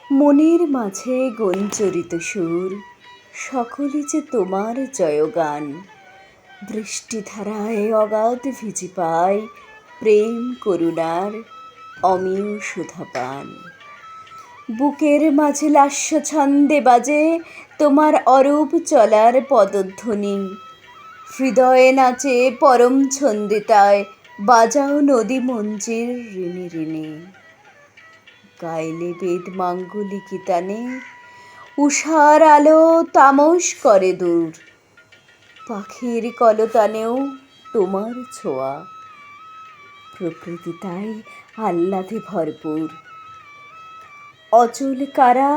মনের মাঝে গঞ্জরিত সুর, সকলে যে তোমার জয়গান। বৃষ্টিধারায় অগাধ ভিজি পায় প্রেম করুণার অমিয় সুধাপান। বুকের মাঝে লাস্য ছন্দে বাজে তোমার অরূপ চলার পদধ্বনি। হৃদয়ে নাচে পরম ছন্দিতায় বাজাও নদী মঞ্জির ঋণী ঋণী। গাইলে বেদ মাঙ্গলিক তানে উষার আলো তামস করে দূর। পাখির কলতানেও তোমার ছোঁয়া, প্রকৃতি তাই আহ্লাদে ভরপুর। অচল কারা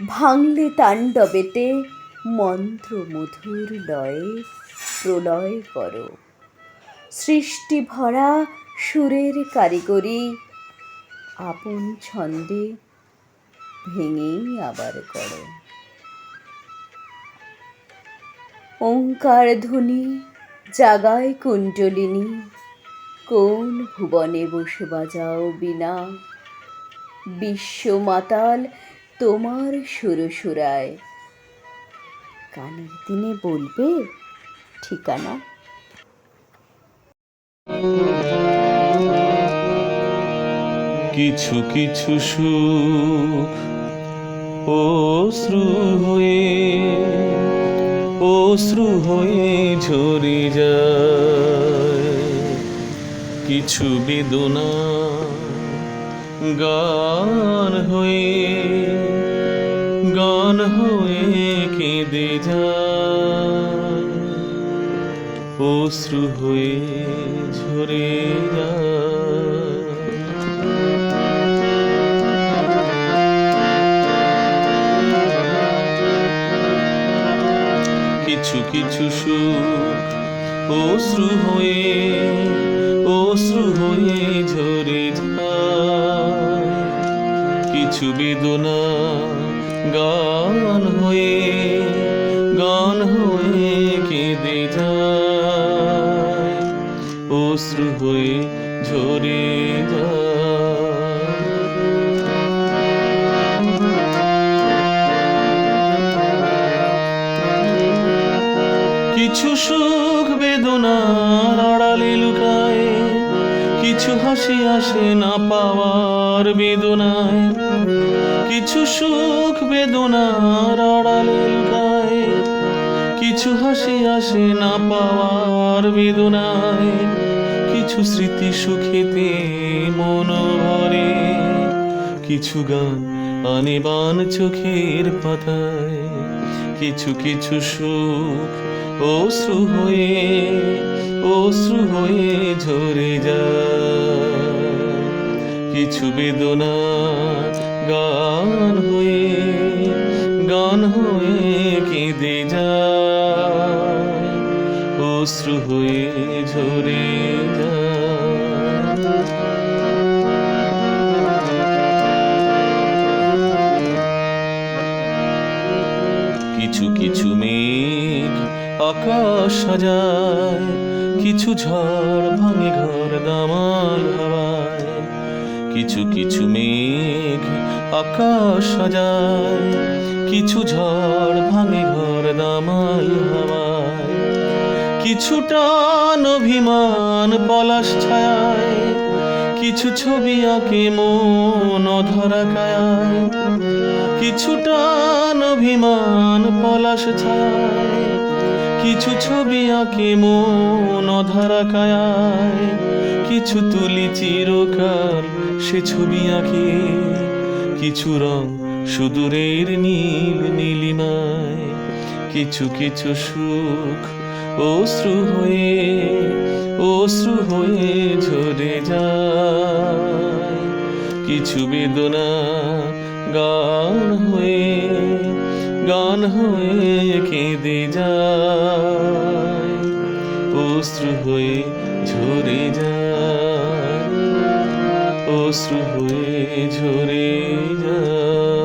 ভাঙলে তাণ্ডবেতে মন্ত্র মধুর লয়ে প্রলয় করো। সৃষ্টি ভরা সুরের কারিগরি আপন ছন্দে ভেঙেই আবার করো। ওঙ্কার ধ্বনি জাগায় কুণ্ডলিনী, কোন ভুবনে বসে বাজাও বীণা। বিশ্ব মাতাল তোমার সুরসুরায়, কানের দিনে বলবে ঠিকানা। কিছু কিছু সুখ অশ্রু হয়ে ঝরে যায়। কিছু বেদনা গান হয়ে কেঁদে যায়। অশ্রু হয়ে ঝরে যায়। কিছু কিছু সুখ অশ্রু হয়ে ঝরে যায়। কিছু বেদনা গান হয়ে কেঁদে যায়। অশ্রু হয়ে ঝরে যায়। কিছু সুখ বেদনার আড়ালে লুকায়, কিছু হাসি আসে না পাওয়ার বেদনায়। কিছু সুখ বেদনার আড়ালে লুকায়, কিছু হাসি আসে না পাওয়ার বেদনায়। কিছু স্মৃতি সুখেতে মন ভরে, কিছু গান আনে বান চোখের পাতায়। কিছু কিছু সুখ অশ্রু হয়ে ঝরে যায়। কিছু বেদনা গান হয়ে কেঁদে যায়। অশ্রু হয়ে ঝরে যায়। কিছু কিছু মেঘ আকাশ সাজায়, কিছু ঝড় ভাঙে ঘর দামাল হাওয়ায়। কিছু কিছু মেঘ আকাশ সাজায়, কিছু ঝড় ভাঙে ঘর দামাল হাওয়ায়। কিছু টান অভিমান পলাশ ছায়ায়, কিছু ছবি আঁকে মন অধরা কায়ায়। কিছু টান অভিমান পলাশ ছায়ায়, কিছু ছবি আঁকে মন অধরা কায়ায়। কিছু তুলি চিরকাল সে ছবি আঁকে, কিছু রং সুদূরের নীল নীলিমায়। কিছু কিছু সুখ অশ্রু হয়ে ঝরে যায়। কিছু বেদনা গান হয়ে কেঁদে যায়। অশ্রু হয়ে ঝরে যায়। অশ্রু হয়ে ঝরে যায়।